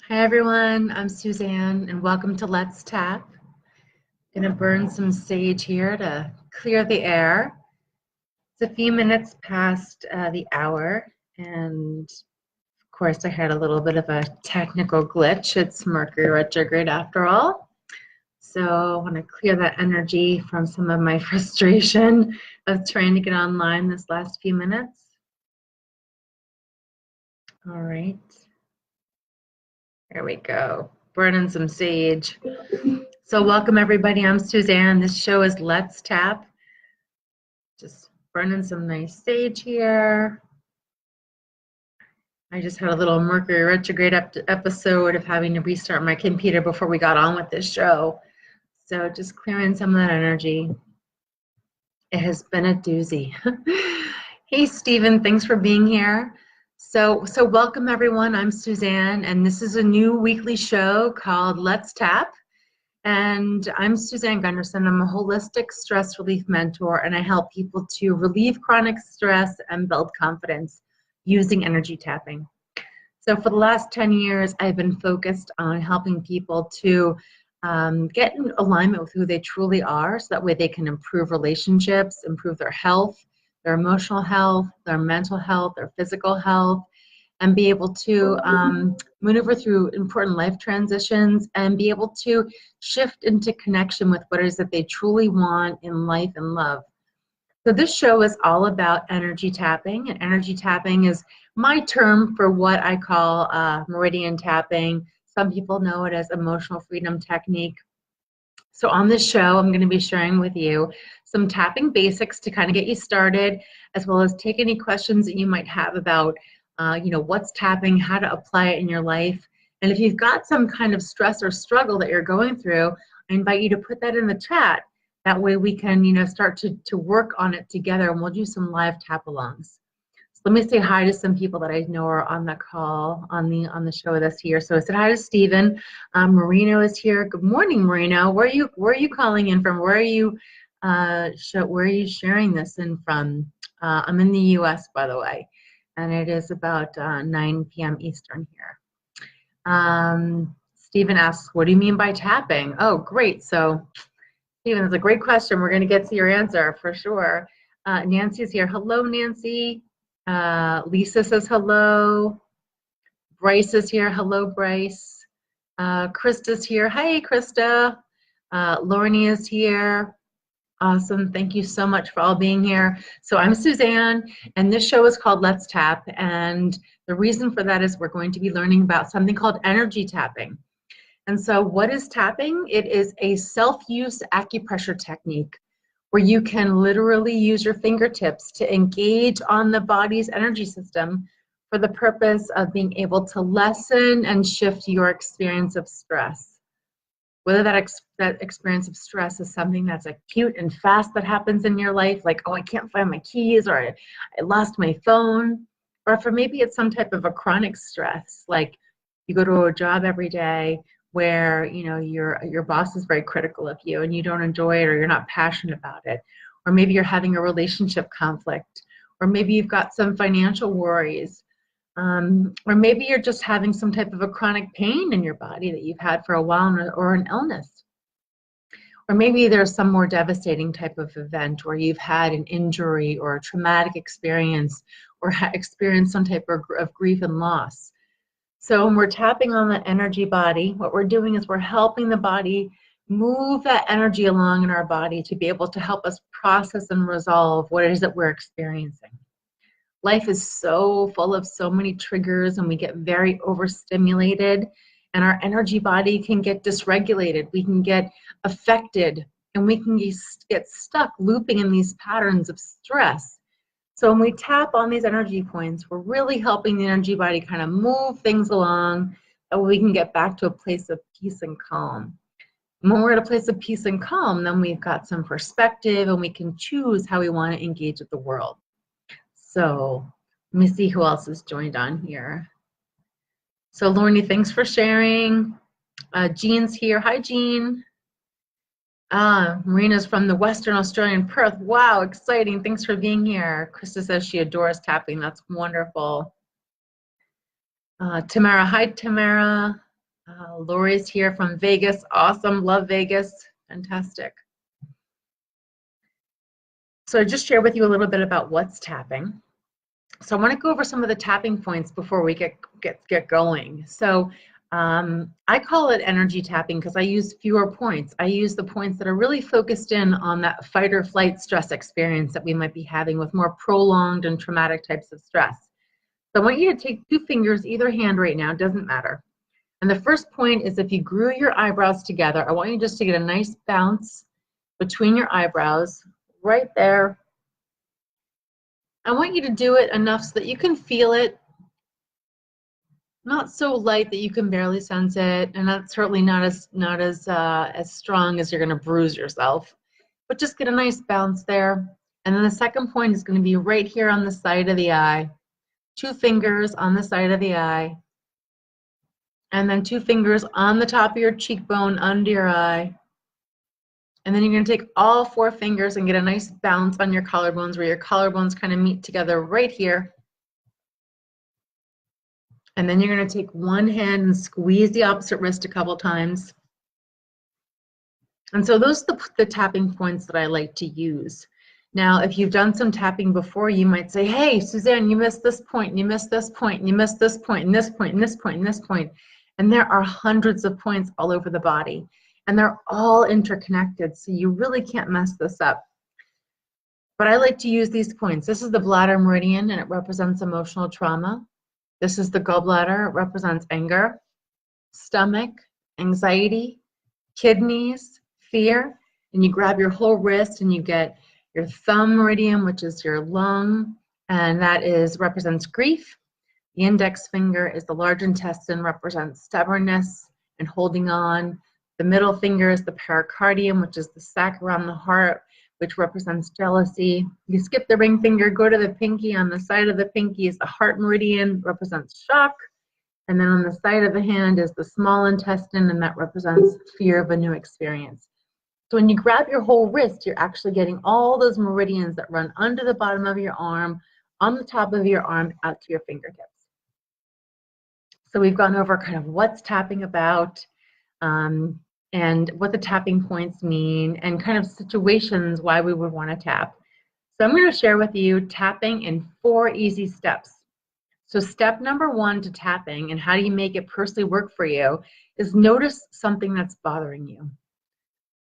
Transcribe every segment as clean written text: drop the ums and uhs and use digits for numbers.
Hi everyone, I'm Suzanne and welcome to Let's Tap. Gonna burn some sage here to clear the air. It's a few minutes past the hour, and of course I had a little bit of a technical glitch. It's Mercury retrograde after all. So I want to clear that energy from some of my frustration of trying to get online this last few minutes. All right. There we go. Burning some sage. So welcome everybody, I'm Suzanne. This show is Let's Tap. Just burning some nice sage here. I just had a little Mercury retrograde episode of having to restart my computer before we got on with this show. So just clearing some of that energy. It has been a doozy. Hey Stephen, thanks for being here. So welcome everyone, I'm Suzanne, and this is a new weekly show called Let's Tap. And I'm Suzanne Gundersen. I'm a holistic stress relief mentor, and I help people to relieve chronic stress and build confidence using energy tapping. So for the last 10 years, I've been focused on helping people to get in alignment with who they truly are, so that way they can improve relationships, improve their health, their emotional health, their mental health, their physical health, and be able to maneuver through important life transitions and be able to shift into connection with what it is that they truly want in life and love. So this show is all about energy tapping, and energy tapping is my term for what I call meridian tapping. Some people know it as emotional freedom technique. So on this show, I'm going to be sharing with you some tapping basics to kind of get you started, as well as take any questions that you might have about what's tapping, how to apply it in your life. And if you've got some kind of stress or struggle that you're going through, I invite you to put that in the chat. That way we can, start to work on it together, and we'll do some live tap-alongs. So let me say hi to some people that I know are on the call, on the show with us here. So I said hi to Stephen. Marino is here. Good morning, Marino. Where are you calling in from? Where are you sharing this in from? I'm in the U.S., by the way, and it is about 9 p.m. Eastern here. Stephen asks, what do you mean by tapping? Oh, great. So Stephen, that's a great question. We're going to get to your answer for sure. Nancy's here. Hello, Nancy. Lisa says hello. Bryce is here. Hello, Bryce. Krista's here. Hi, Krista. Lorne is here. Awesome. Thank you so much for all being here. So I'm Suzanne, and this show is called Let's Tap. And the reason for that is we're going to be learning about something called energy tapping. And so what is tapping? It is a self-use acupressure technique where you can literally use your fingertips to engage on the body's energy system for the purpose of being able to lessen and shift your experience of stress. Whether that experience of stress is something that's acute and fast that happens in your life, like, oh, I can't find my keys, or I lost my phone, or for maybe it's some type of a chronic stress, like you go to a job every day where your boss is very critical of you and you don't enjoy it, or you're not passionate about it, or maybe you're having a relationship conflict, or maybe you've got some financial worries, or maybe you're just having some type of a chronic pain in your body that you've had for a while, or an illness, or maybe there's some more devastating type of event where you've had an injury or a traumatic experience, or experienced some type of grief and loss. So when we're tapping on the energy body, what we're doing is we're helping the body move that energy along in our body to be able to help us process and resolve what it is that we're experiencing. Life is so full of so many triggers, and we get very overstimulated, and our energy body can get dysregulated. We can get affected, and we can get stuck looping in these patterns of stress. So when we tap on these energy points, we're really helping the energy body kind of move things along, so we can get back to a place of peace and calm. And when we're at a place of peace and calm, then we've got some perspective, and we can choose how we want to engage with the world. So let me see who else has joined on here. So Lorne, thanks for sharing. Jean's here. Hi, Jean. Marina's from the Western Australian Perth. Wow, exciting. Thanks for being here. Krista says she adores tapping. That's wonderful. Tamara, hi, Tamara. Lori's here from Vegas. Awesome. Love Vegas. Fantastic. So I just shared with you a little bit about what's tapping. So I want to go over some of the tapping points before we get going. So I call it energy tapping because I use fewer points. I use the points that are really focused in on that fight or flight stress experience that we might be having with more prolonged and traumatic types of stress. So I want you to take 2 fingers, either hand right now, doesn't matter. And the first point is if you grew your eyebrows together, I want you just to get a nice bounce between your eyebrows right there. I want you to do it enough so that you can feel it, not so light that you can barely sense it, and that's certainly not as strong as you're going to bruise yourself, but just get a nice bounce there. And then the second point is going to be right here on the side of the eye. 2 fingers on the side of the eye, and then 2 fingers on the top of your cheekbone under your eye. And then you're going to take all 4 fingers and get a nice bounce on your collarbones where your collarbones kind of meet together right here. And then you're going to take one hand and squeeze the opposite wrist a couple times. And so those are the tapping points that I like to use. Now, if you've done some tapping before, you might say, hey, Suzanne, you missed this point, and you missed this point, and you missed this point, and this point, and this point, and this point. And there are hundreds of points all over the body. And they're all interconnected, so you really can't mess this up. But I like to use these points. This is the bladder meridian, and it represents emotional trauma. This is the gallbladder. It represents anger, stomach, anxiety, kidneys, fear. And you grab your whole wrist, and you get your thumb meridian, which is your lung, and that represents grief. The index finger is the large intestine, represents stubbornness and holding on. The middle finger is the pericardium, which is the sac around the heart, which represents jealousy. You skip the ring finger, go to the pinky. On the side of the pinky is the heart meridian, represents shock. And then on the side of the hand is the small intestine, and that represents fear of a new experience. So when you grab your whole wrist, you're actually getting all those meridians that run under the bottom of your arm, on the top of your arm, out to your fingertips. So we've gone over kind of what's tapping about, and what the tapping points mean, and kind of situations why we would want to tap. So I'm going to share with you tapping in 4 easy steps. So step number 1 to tapping, and how do you make it personally work for you, is notice something that's bothering you.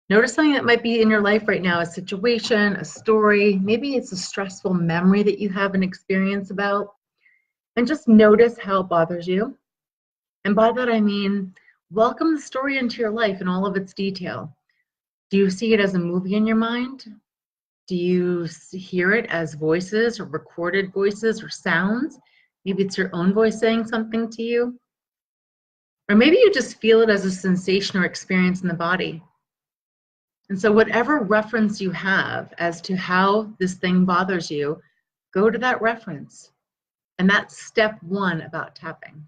Notice something that might be in your life right now, a situation, a story, maybe it's a stressful memory that you have an experience about, and just notice how it bothers you. And by that I mean, welcome the story into your life in all of its detail. Do you see it as a movie in your mind? Do you hear it as voices or recorded voices or sounds? Maybe it's your own voice saying something to you. Or maybe you just feel it as a sensation or experience in the body. And so whatever reference you have as to how this thing bothers you, go to that reference. And that's step 1 about tapping.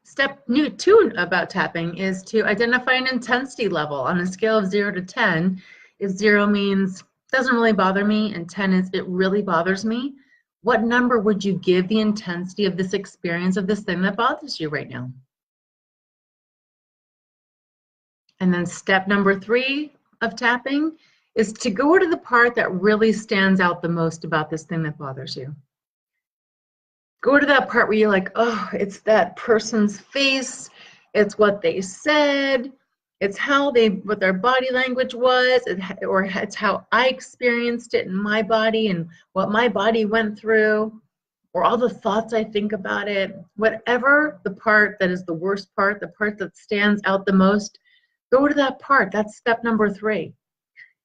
Step 2 about tapping is to identify an intensity level on a scale of 0 to 10. If 0 means doesn't really bother me, and 10 is it really bothers me, what number would you give the intensity of this experience of this thing that bothers you right now? And then step number 3 of tapping is to go to the part that really stands out the most about this thing that bothers you. Go to that part where you're like, oh, it's that person's face, it's what they said, it's what their body language was, or it's how I experienced it in my body and what my body went through, or all the thoughts I think about it. Whatever the part that is the worst part, the part that stands out the most, go to that part. That's step number 3.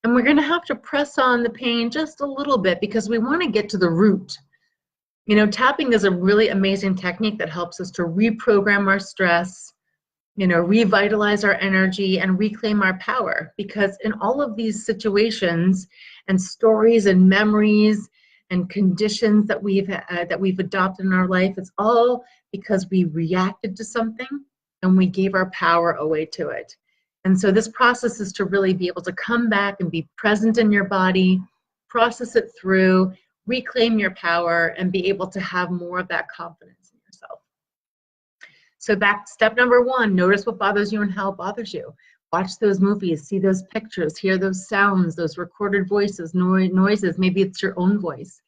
And we're going to have to press on the pain just a little bit because we want to get to the root. You know, tapping is a really amazing technique that helps us to reprogram our stress, revitalize our energy and reclaim our power. Because in all of these situations and stories and memories and conditions that we've adopted in our life, it's all because we reacted to something and we gave our power away to it. And so this process is to really be able to come back and be present in your body, process it through, reclaim your power and be able to have more of that confidence in yourself. So back to step number 1, notice what bothers you and how it bothers you. Watch those movies, see those pictures, hear those sounds, those recorded voices, noises. Maybe it's your own voice.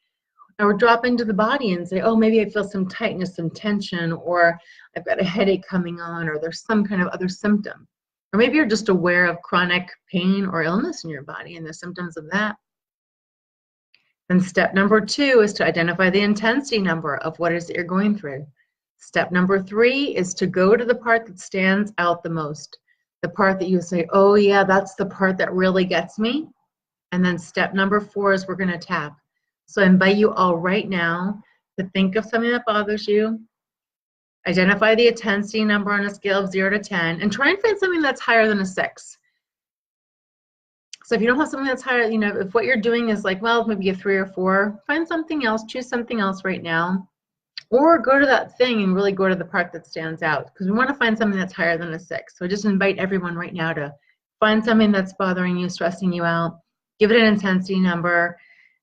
Or drop into the body and say, oh, maybe I feel some tightness, some tension, or I've got a headache coming on, or there's some kind of other symptom. Or maybe you're just aware of chronic pain or illness in your body and the symptoms of that. And step number 2 is to identify the intensity number of what it is that you're going through. Step number 3 is to go to the part that stands out the most. The part that you say, oh yeah, that's the part that really gets me. And then step number 4 is we're going to tap. So I invite you all right now to think of something that bothers you, identify the intensity number on a scale of 0 to 10, and try and find something that's higher than a 6. So if you don't have something that's higher, you know, if what you're doing is like, well, maybe a 3 or 4, find something else, choose something else right now. Or go to that thing and really go to the part that stands out, because we want to find something that's higher than a 6. So I just invite everyone right now to find something that's bothering you, stressing you out, give it an intensity number,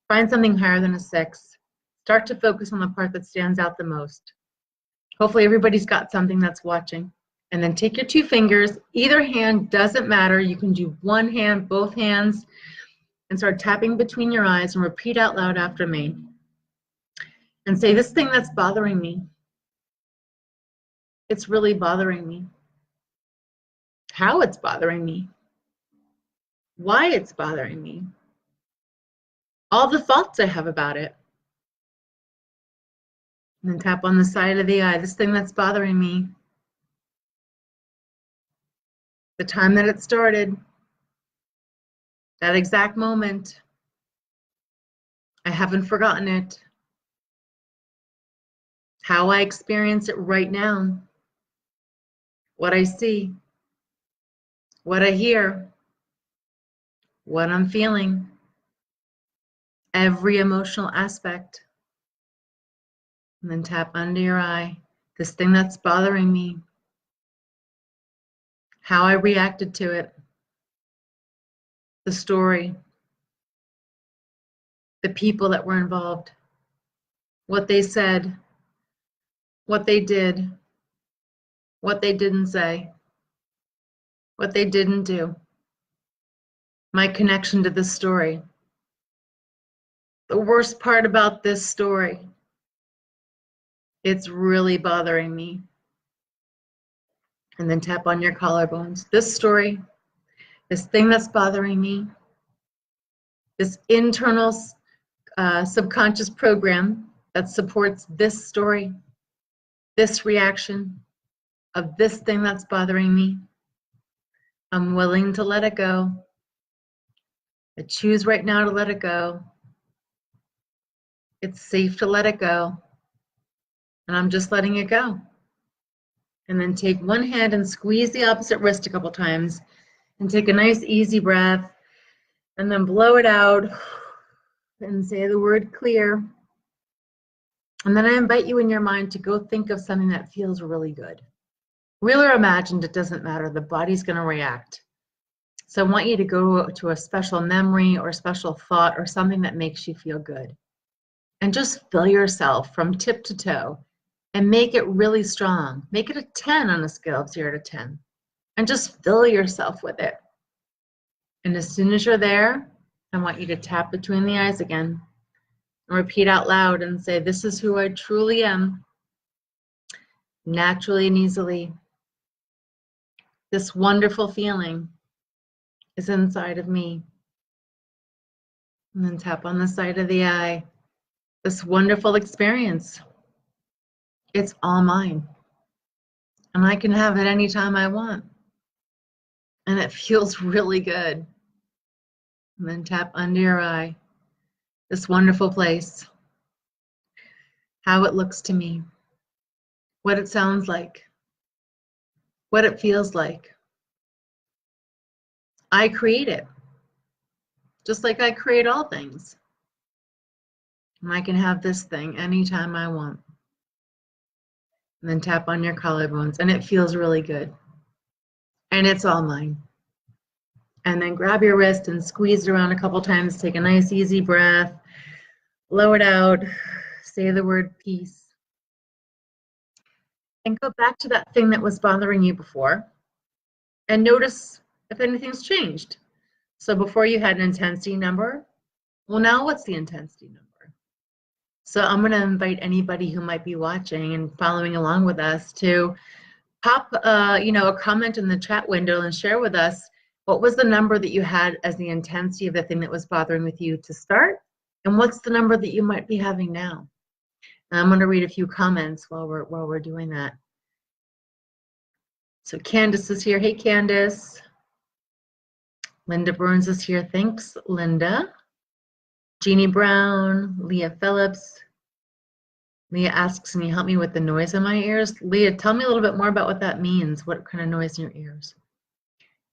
find something higher than a 6. Start to focus on the part that stands out the most. Hopefully everybody's got something that's watching. And then take your 2 fingers, either hand, doesn't matter. You can do one hand, both hands, and start tapping between your eyes and repeat out loud after me. And say, this thing that's bothering me, it's really bothering me. How it's bothering me. Why it's bothering me. All the thoughts I have about it. And then tap on the side of the eye, this thing that's bothering me. The time that it started. That exact moment. I haven't forgotten it. How I experience it right now. What I see. What I hear. What I'm feeling. Every emotional aspect. And then tap under your eye, this thing that's bothering me. How I reacted to it. The story. The people that were involved. What they said. What they did. What they didn't say. What they didn't do. My connection to this story. The worst part about this story. It's really bothering me. And then tap on your collarbones. This story, this thing that's bothering me, this internal subconscious program that supports this story, this reaction of this thing that's bothering me. I'm willing to let it go. I choose right now to let it go. It's safe to let it go. And I'm just letting it go. And then take one hand and squeeze the opposite wrist a couple times. And take a nice easy breath. And then blow it out. And say the word clear. And then I invite you in your mind to go think of something that feels really good. Real or imagined, it doesn't matter. The body's going to react. So I want you to go to a special memory or a special thought or something that makes you feel good. And just fill yourself from tip to toe. And make it really strong. Make it a 10 on a scale of 0 to 10. And just fill yourself with it. And as soon as you're there, I want you to tap between the eyes again. And repeat out loud and say, this is who I truly am. Naturally and easily. This wonderful feeling is inside of me. And then tap on the side of the eye. This wonderful experience. It's all mine. And I can have it anytime I want. And it feels really good. And then tap under your eye. This wonderful place. How it looks to me. What it sounds like. What it feels like. I create it. Just like I create all things. And I can have this thing anytime I want. And then tap on your collarbones, and it feels really good. And it's all mine. And then grab your wrist and squeeze it around a couple times. Take a nice easy breath. Blow it out. Say the word peace. And go back to that thing that was bothering you before and notice if anything's changed. So before you had an intensity number, well, now what's the intensity number? So I'm going to invite anybody who might be watching and following along with us to pop a comment in the chat window and share with us what was the number that you had as the intensity of the thing that was bothering with you to start, and what's the number that you might be having now. And I'm going to read a few comments while we're doing that. So Candace is here. Hey, Candace. Linda Burns is here. Thanks, Linda. Jeannie Brown, Leah Phillips. Leah asks, can you help me with the noise in my ears? Leah, tell me a little bit more about what that means. What kind of noise in your ears?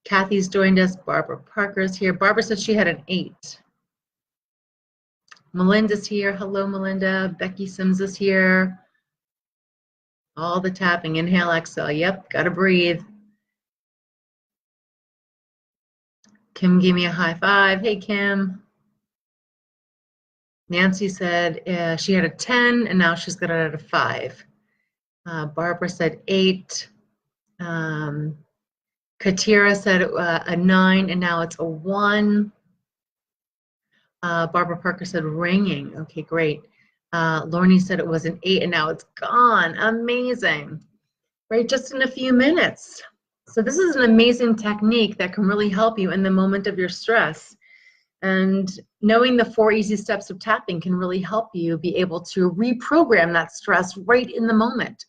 Kathy's joined us. Barbara Parker's here. Barbara said she had an 8. Melinda's here. Hello, Melinda. Becky Sims is here. All the tapping. Inhale, exhale. Yep, gotta breathe. Kim gave me a high five. Hey, Kim. Nancy said she had a 10 and now she's got it at a 5. Barbara said 8. Katira said a 9 and now it's a 1. Barbara Parker said ringing. Okay, great. Lorne said it was an 8 and now it's gone. Amazing. Right, just in a few minutes. So this is an amazing technique that can really help you in the moment of your stress. And knowing the 4 easy steps of tapping can really help you be able to reprogram that stress right in the moment.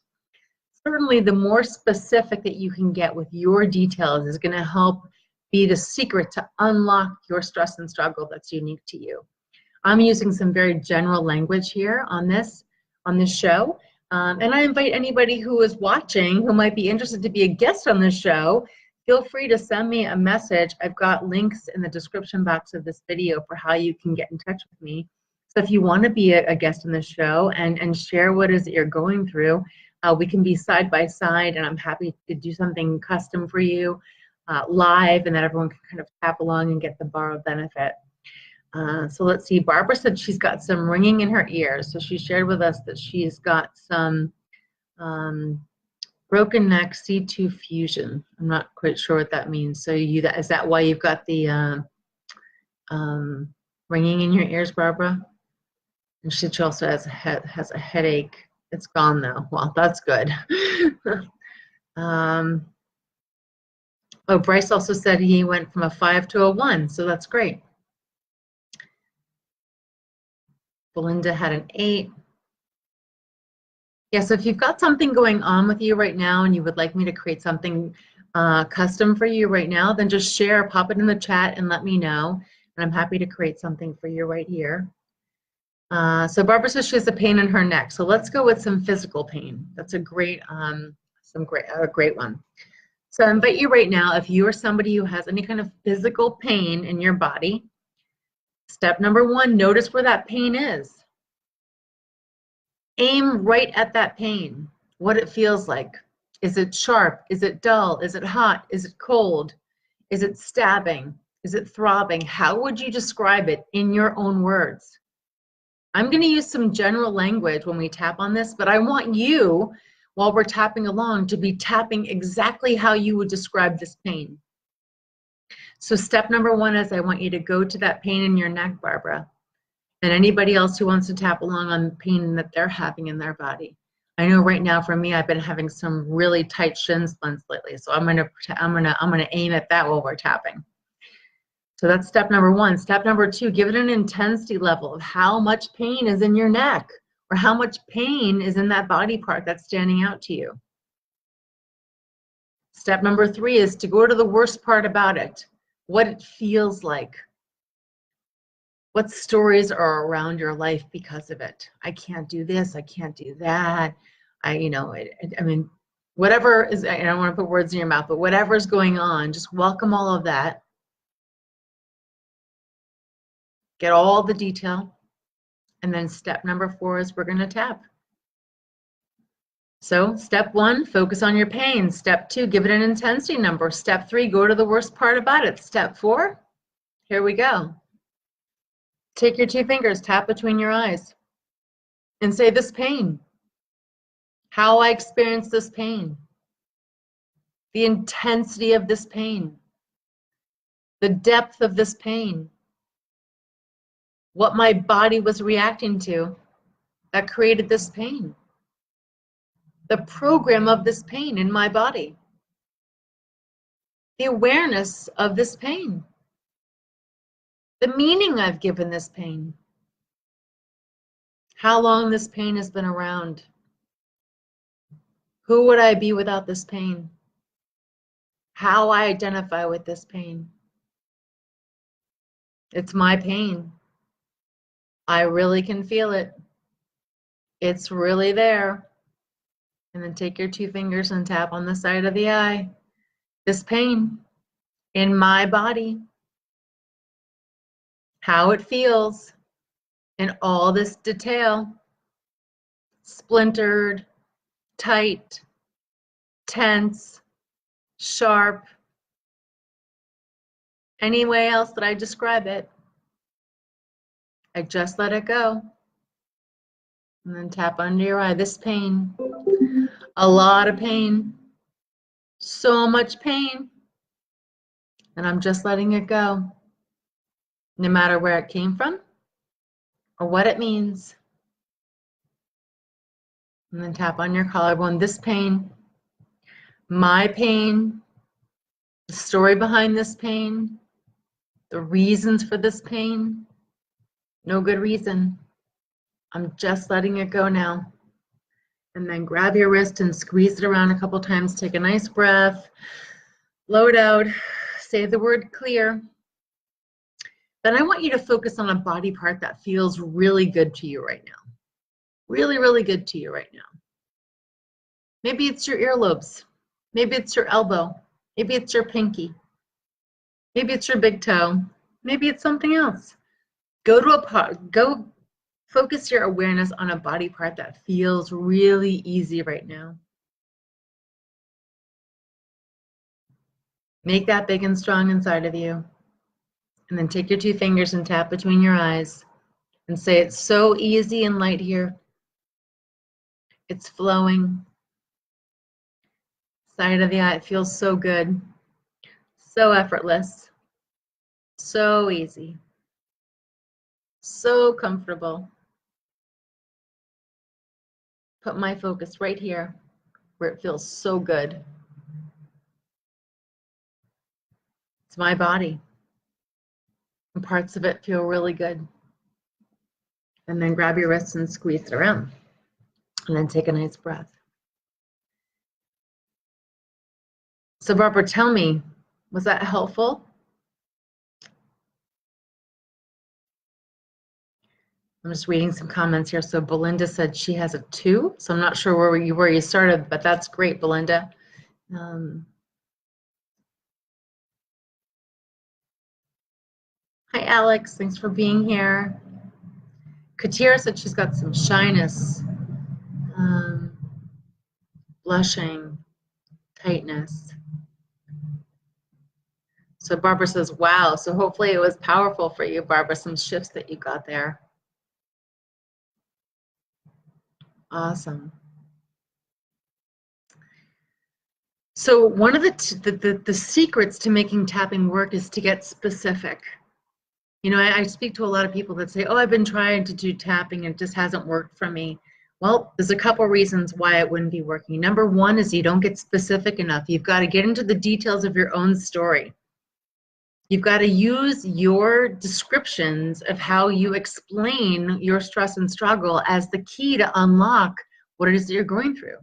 Certainly, the more specific that you can get with your details is going to help be the secret to unlock your stress and struggle that's unique to you. I'm using some very general language here on this show. And I invite anybody who is watching who might be interested to be a guest on this show, feel free to send me a message. I've got links in the description box of this video for how you can get in touch with me. So if you want to be a guest on the show and share what it is that you're going through, we can be side by side, and I'm happy to do something custom for you live, and that everyone can kind of tap along and get the borrowed benefit. So let's see, Barbara said she's got some ringing in her ears. So she shared with us that she's got some broken neck C2 fusion. I'm not quite sure what that means. So is that why you've got the ringing in your ears, Barbara? And she also has a headache. It's gone though. Well, that's good. Oh, Bryce also said he went from a 5 to a 1, so that's great. Belinda had an 8. Yeah, so if you've got something going on with you right now and you would like me to create something custom for you right now, then just share, pop it in the chat and let me know. And I'm happy to create something for you right here. So Barbara says she has a pain in her neck. So let's go with some physical pain. That's a great, great one. So I invite you right now, if you are somebody who has any kind of physical pain in your body, step number 1, notice where that pain is. Aim right at that pain, what it feels like. Is it sharp? Is it dull? Is it hot? Is it cold? Is it stabbing? Is it throbbing? How would you describe it in your own words? I'm going to use some general language when we tap on this, but I want you, while we're tapping along, to be tapping exactly how you would describe this pain. So step number 1 is I want you to go to that pain in your neck, Barbara. And anybody else who wants to tap along on the pain that they're having in their body. I know right now for me, I've been having some really tight shin splints lately, so I'm gonna aim at that while we're tapping. So that's step number 1. Step number 2, give it an intensity level of how much pain is in your neck or how much pain is in that body part that's standing out to you. Step number 3 is to go to the worst part about it, what it feels like. What stories are around your life because of it? I can't do this, I can't do that. I mean, whatever is, I don't want to put words in your mouth, but whatever's going on, just welcome all of that. Get all the detail. And then step number 4 is we're going to tap. So step 1, focus on your pain. Step 2, give it an intensity number. Step 3, go to the worst part about it. Step 4, here we go. Take your two fingers, tap between your eyes, and say, this pain, how I experience this pain, the intensity of this pain, the depth of this pain, what my body was reacting to that created this pain, the program of this pain in my body, the awareness of this pain, the meaning I've given this pain, how long this pain has been around, who would I be without this pain, how I identify with this pain. It's my pain. I really can feel it. It's really there. And then take your two fingers and tap on the side of the eye. This pain in my body, how it feels in all this detail, splintered, tight, tense, sharp, any way else that I describe it. I just let it go. And then tap under your eye. This pain, a lot of pain, so much pain. And I'm just letting it go, no matter where it came from or what it means. And then tap on your collarbone. This pain, my pain, the story behind this pain, the reasons for this pain, no good reason. I'm just letting it go now. And then grab your wrist and squeeze it around a couple times. Take a nice breath, blow it out, say the word clear. Then I want you to focus on a body part that feels really good to you right now. Really, really good to you right now. Maybe it's your earlobes. Maybe it's your elbow. Maybe it's your pinky. Maybe it's your big toe. Maybe it's something else. Go focus your awareness on a body part that feels really easy right now. Make that big and strong inside of you. And then take your two fingers and tap between your eyes and say, it's so easy and light here. It's flowing. Side of the eye, it feels so good. So effortless. So easy. So comfortable. Put my focus right here where it feels so good. It's my body. And parts of it feel really good. And then grab your wrists and squeeze it around. And then take a nice breath. So Barbara, tell me, was that helpful? I'm just reading some comments here. So Belinda said she has a 2. So I'm not sure where you started, but that's great, Belinda. Hi, Alex. Thanks for being here. Katira said she's got some shyness, blushing, tightness. So Barbara says, wow. So hopefully it was powerful for you, Barbara, some shifts that you got there. Awesome. So one of the secrets to making tapping work is to get specific. You know, I speak to a lot of people that say, oh, I've been trying to do tapping and it just hasn't worked for me. Well, there's a couple reasons why it wouldn't be working. Number one is you don't get specific enough. You've got to get into the details of your own story. You've got to use your descriptions of how you explain your stress and struggle as the key to unlock what it is that you're going through.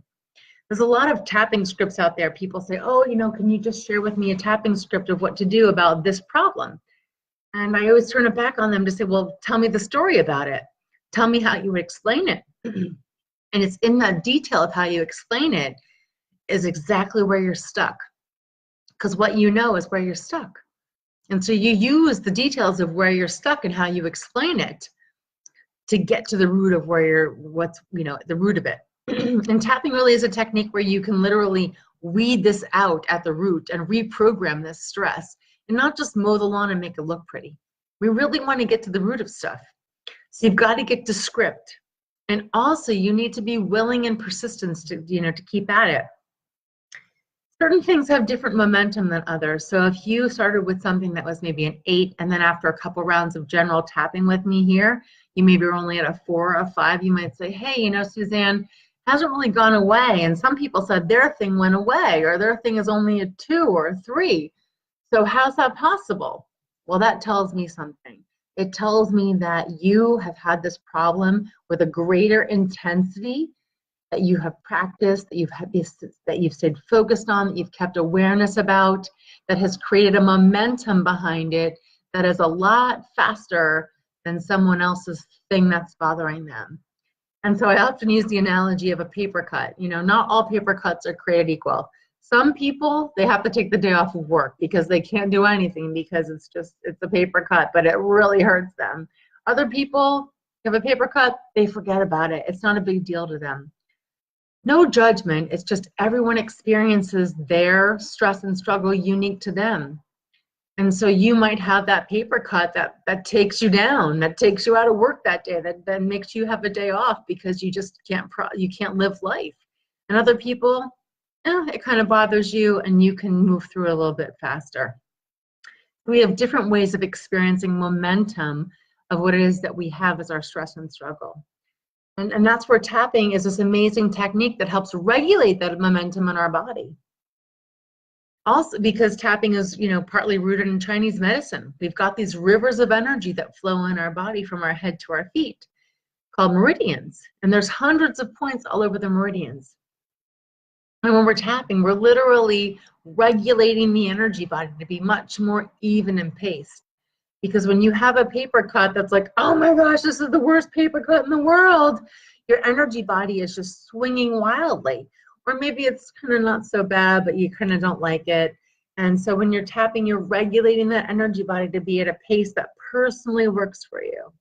There's a lot of tapping scripts out there. People say, oh, you know, can you just share with me a tapping script of what to do about this problem? And I always turn it back on them to say, well, tell me the story about it. Tell me how you would explain it. And it's in that detail of how you explain it is exactly where you're stuck. Because what you know is where you're stuck. And so you use the details of where you're stuck and how you explain it to get to the root of where the root of it. And tapping really is a technique where you can literally weed this out at the root and reprogram this stress and not just mow the lawn and make it look pretty. We really want to get to the root of stuff. So you've got to get to script. And also you need to be willing and persistent to, to keep at it. Certain things have different momentum than others. So if you started with something that was maybe an 8, and then after a couple rounds of general tapping with me here, you maybe are only at a 4 or a 5, you might say, hey, Suzanne, hasn't really gone away. And some people said their thing went away, or their thing is only a 2 or a 3. So how's that possible? Well, that tells me something. It tells me that you have had this problem with a greater intensity, that you have practiced, that you've stayed focused on, that you've kept awareness about, that has created a momentum behind it that is a lot faster than someone else's thing that's bothering them. And so I often use the analogy of a paper cut. Not all paper cuts are created equal. Some people, they have to take the day off of work because they can't do anything because it's a paper cut, but it really hurts them. Other people have a paper cut, they forget about it. It's not a big deal to them. No judgment, it's just everyone experiences their stress and struggle unique to them. And so you might have that paper cut that takes you down, that takes you out of work that day, that makes you have a day off because you just can't live life. And other people, it kind of bothers you and you can move through a little bit faster. We have different ways of experiencing momentum of what it is that we have as our stress and struggle. And that's where tapping is this amazing technique that helps regulate that momentum in our body. Also, because tapping is, partly rooted in Chinese medicine. We've got these rivers of energy that flow in our body from our head to our feet called meridians. And there's hundreds of points all over the meridians. And when we're tapping, we're literally regulating the energy body to be much more even and paced. Because when you have a paper cut that's like, oh my gosh, this is the worst paper cut in the world, your energy body is just swinging wildly. Or maybe it's kind of not so bad, but you kind of don't like it. And so when you're tapping, you're regulating that energy body to be at a pace that personally works for you.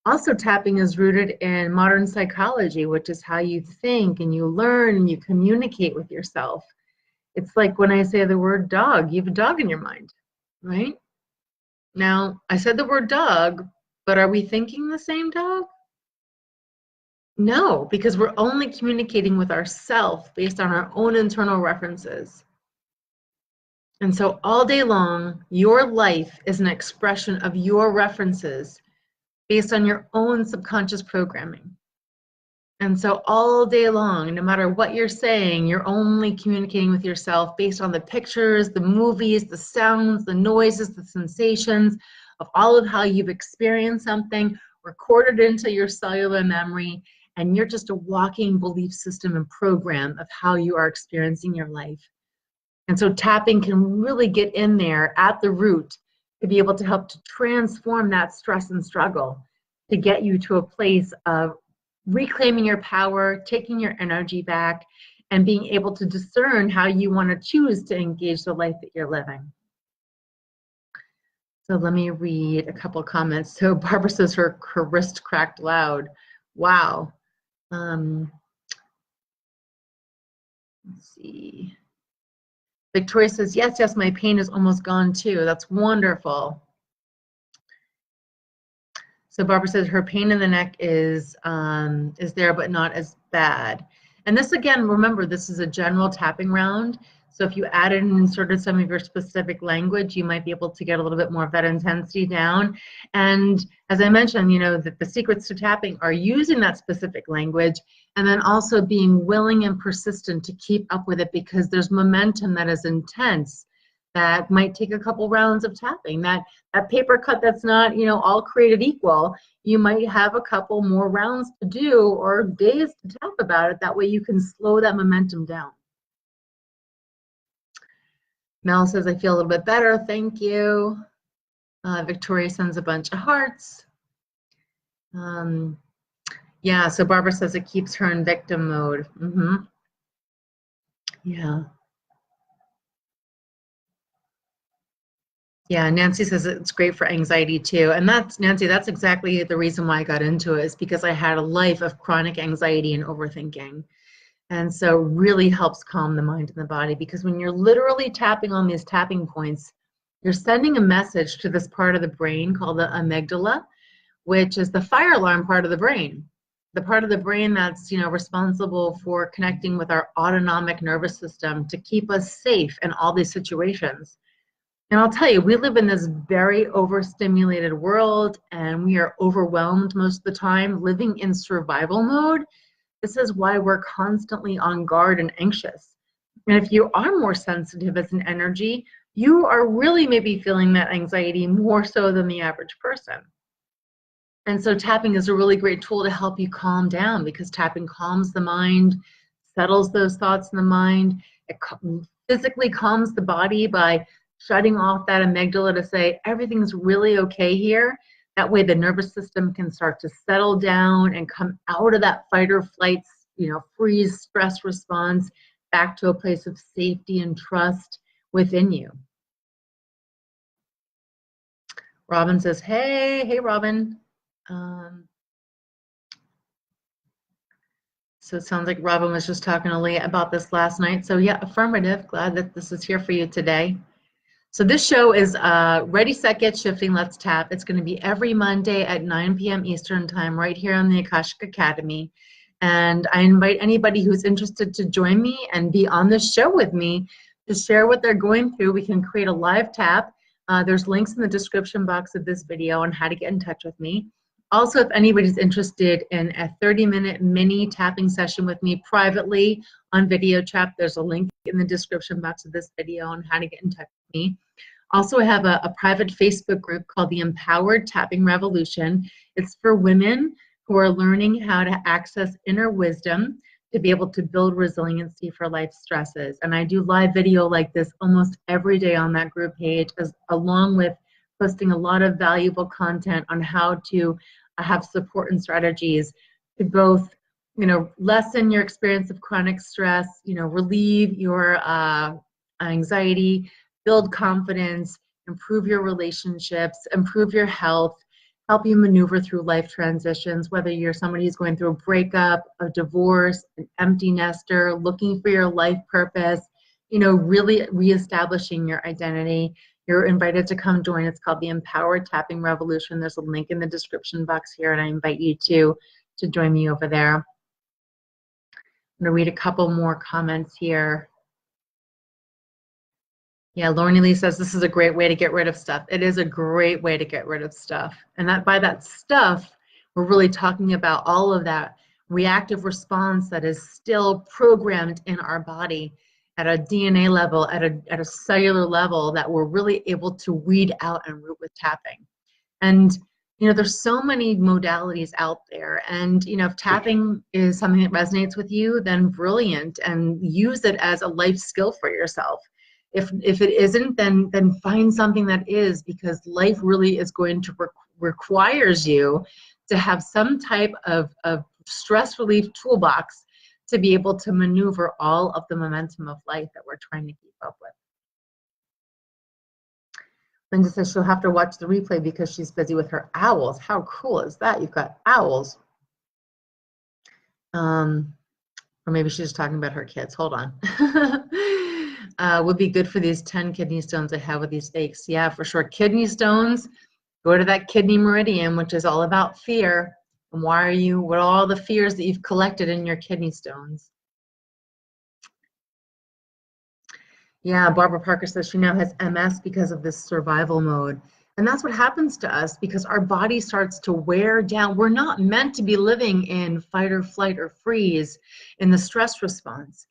Also, tapping is rooted in modern psychology, which is how you think and you learn and you communicate with yourself. It's like when I say the word dog, you have a dog in your mind, right? Now, I said the word dog, but are we thinking the same dog? No, because we're only communicating with ourselves based on our own internal references. And so all day long, your life is an expression of your references based on your own subconscious programming. And so all day long, no matter what you're saying, you're only communicating with yourself based on the pictures, the movies, the sounds, the noises, the sensations of all of how you've experienced something, recorded into your cellular memory, and you're just a walking belief system and program of how you are experiencing your life. And so tapping can really get in there at the root to be able to help to transform that stress and struggle, to get you to a place of reclaiming your power, taking your energy back, and being able to discern how you want to choose to engage the life that you're living. So let me read a couple of comments. So Barbara says her wrist cracked loud. Wow. Let's see. Victoria says, yes, my pain is almost gone too. That's wonderful. So Barbara says her pain in the neck is there, but not as bad. And this, again, remember, this is a general tapping round. So if you added and inserted some of your specific language, you might be able to get a little bit more of that intensity down. And as I mentioned, that the secrets to tapping are using that specific language and then also being willing and persistent to keep up with it, because there's momentum that is intense that might take a couple rounds of tapping. That paper cut that's not, all created equal, you might have a couple more rounds to do or days to tap about it. That way you can slow that momentum down. Mel says, I feel a little bit better, thank you. Victoria sends a bunch of hearts. Yeah, so Barbara says it keeps her in victim mode. Yeah. Yeah, Nancy says it's great for anxiety too. And that's, Nancy, that's exactly the reason why I got into it, is because I had a life of chronic anxiety and overthinking. And so really helps calm the mind and the body, because when you're literally tapping on these tapping points, you're sending a message to this part of the brain called the amygdala, which is the fire alarm part of the brain. The part of the brain that's, responsible for connecting with our autonomic nervous system to keep us safe in all these situations. And I'll tell you, we live in this very overstimulated world, and we are overwhelmed most of the time, living in survival mode. This is why we're constantly on guard and anxious. And if you are more sensitive as an energy, you are really maybe feeling that anxiety more so than the average person. And so tapping is a really great tool to help you calm down, because tapping calms the mind, settles those thoughts in the mind. It physically calms the body by shutting off that amygdala to say everything's really okay here. That way the nervous system can start to settle down and come out of that fight or flight, freeze, stress response back to a place of safety and trust within you. Robin says, hey, Robin. So it sounds like Robin was just talking to Leah about this last night. So yeah, affirmative. Glad that this is here for you today. So this show is Ready, Set, Get Shifting, Let's Tap. It's going to be every Monday at 9 p.m. Eastern Time right here on the Akashic Academy. And I invite anybody who's interested to join me and be on this show with me to share what they're going through. We can create a live tap. There's links in the description box of this video on how to get in touch with me. Also, if anybody's interested in a 30-minute mini tapping session with me privately on video chat, there's a link in the description box of this video on how to get in touch with me. Also, I have a private Facebook group called the Empowered Tapping Revolution. It's for women who are learning how to access inner wisdom to be able to build resiliency for life stresses. And I do live video like this almost every day on that group page, along with posting a lot of valuable content on how to have support and strategies to both, lessen your experience of chronic stress, relieve your anxiety, build confidence, improve your relationships, improve your health, help you maneuver through life transitions, whether you're somebody who's going through a breakup, a divorce, an empty nester, looking for your life purpose, really reestablishing your identity. You're invited to come join. It's called the Empowered Tapping Revolution. There's a link in the description box here, and I invite you to join me over there. I'm going to read a couple more comments here. Yeah, Lauren Lee says this is a great way to get rid of stuff. It is a great way to get rid of stuff. And that by that stuff, we're really talking about all of that reactive response that is still programmed in our body at a DNA level, at a cellular level, that we're really able to weed out and root with tapping. And there's so many modalities out there, and if tapping is something that resonates with you, then brilliant, and use it as a life skill for yourself. If it isn't, then find something that is, because life really is going to requires you to have some type of stress relief toolbox to be able to maneuver all of the momentum of life that we're trying to keep up with. Linda says she'll have to watch the replay because she's busy with her owls. How cool is that? You've got owls. Or maybe she's talking about her kids. Hold on. Would be good for these 10 kidney stones I have with these aches. Yeah, for sure. Kidney stones, go to that kidney meridian, which is all about fear. And what are all the fears that you've collected in your kidney stones? Yeah, Barbara Parker says she now has MS because of this survival mode. And that's what happens to us, because our body starts to wear down. We're not meant to be living in fight or flight or freeze in the stress response.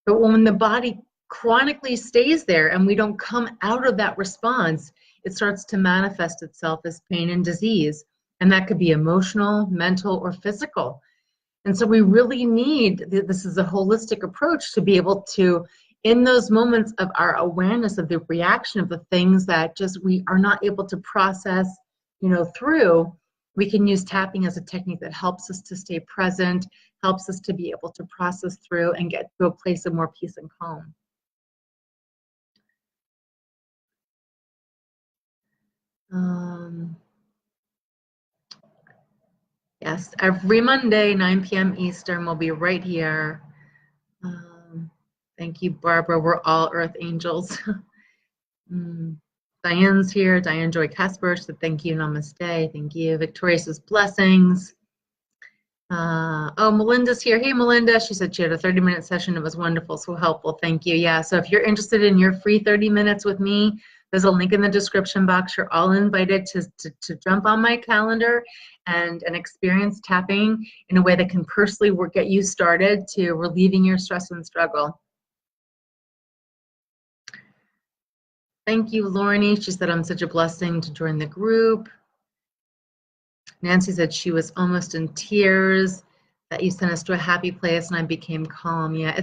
But when the body chronically stays there and we don't come out of that response, it starts to manifest itself as pain and disease. And that could be emotional, mental, or physical. And so we really need, this is a holistic approach to be able to, in those moments of our awareness of the reaction of the things that just we are not able to process, through, we can use tapping as a technique that helps us to stay present, helps us to be able to process through and get to a place of more peace and calm. Yes, every Monday, 9 p.m. Eastern, we'll be right here. Thank you, Barbara. We're all Earth Angels. Diane's here. Diane Joy Casper said thank you, namaste. Thank you. Victoria says blessings. Oh, Melinda's here. Hey, Melinda. She said she had a 30-minute session. It was wonderful, so helpful. Thank you. Yeah, so if you're interested in your free 30 minutes with me, there's a link in the description box. You're all invited to jump on my calendar and experience tapping in a way that can personally get you started to relieving your stress and struggle. Thank you, Lorne. She said, I'm such a blessing to join the group. Nancy said she was almost in tears, that you sent us to a happy place and I became calm. Yeah,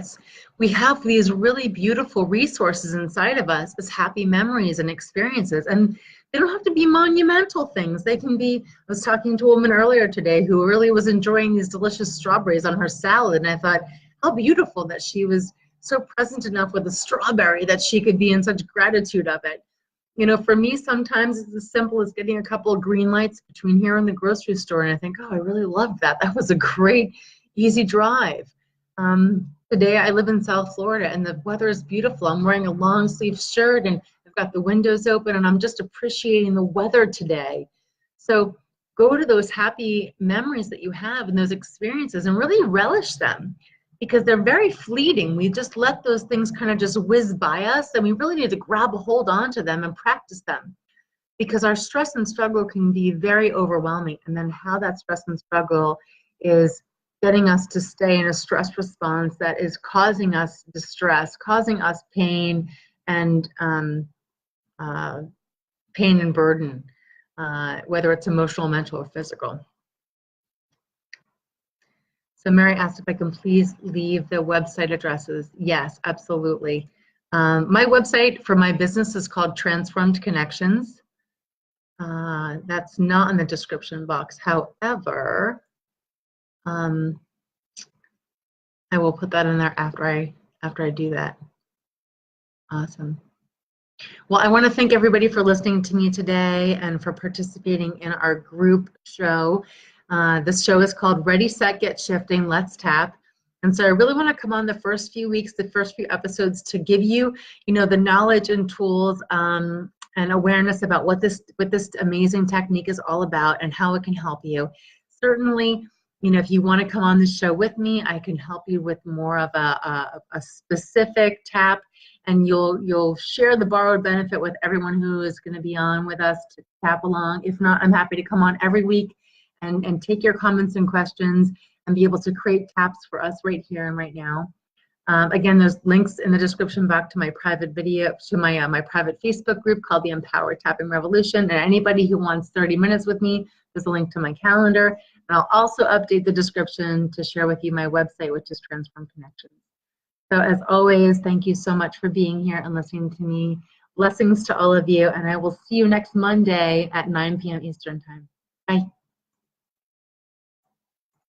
we have these really beautiful resources inside of us as happy memories and experiences. And they don't have to be monumental things. They can be, I was talking to a woman earlier today who really was enjoying these delicious strawberries on her salad. And I thought, how beautiful that she was so present enough with a strawberry that she could be in such gratitude of it. You know, for me, sometimes it's as simple as getting a couple of green lights between here and the grocery store, and I think, oh, I really loved that. That was a great, easy drive. Today, I live in South Florida, and the weather is beautiful. I'm wearing a long-sleeve shirt, and I've got the windows open, and I'm just appreciating the weather today. So go to those happy memories that you have and those experiences and really relish them, because they're very fleeting. We just let those things kind of just whiz by us, and we really need to grab a hold onto them and practice them, because our stress and struggle can be very overwhelming. And then how that stress and struggle is getting us to stay in a stress response that is causing us distress, causing us pain and burden, whether it's emotional, mental, or physical. So Mary asked if I can please leave the website addresses. Yes, absolutely. My website for my business is called Transformed Connections. That's not in the description box. However, I will put that in there after I do that. Awesome. Well, I want to thank everybody for listening to me today and for participating in our group show. This show is called Ready, Set, Get Shifting, Let's Tap. And so I really want to come on the first few weeks, the first few episodes to give you, the knowledge and tools and awareness about what this amazing technique is all about and how it can help you. Certainly, if you want to come on the show with me, I can help you with more of a specific tap, and you'll share the borrowed benefit with everyone who is going to be on with us to tap along. If not, I'm happy to come on every week and take your comments and questions and be able to create taps for us right here and right now. Again, there's links in the description box to my private video, to my private Facebook group called the Empowered Tapping Revolution. And anybody who wants 30 minutes with me, there's a link to my calendar. And I'll also update the description to share with you my website, which is Transform Connections. So as always, thank you so much for being here and listening to me. Blessings to all of you, and I will see you next Monday at 9 p.m. Eastern Time. Bye.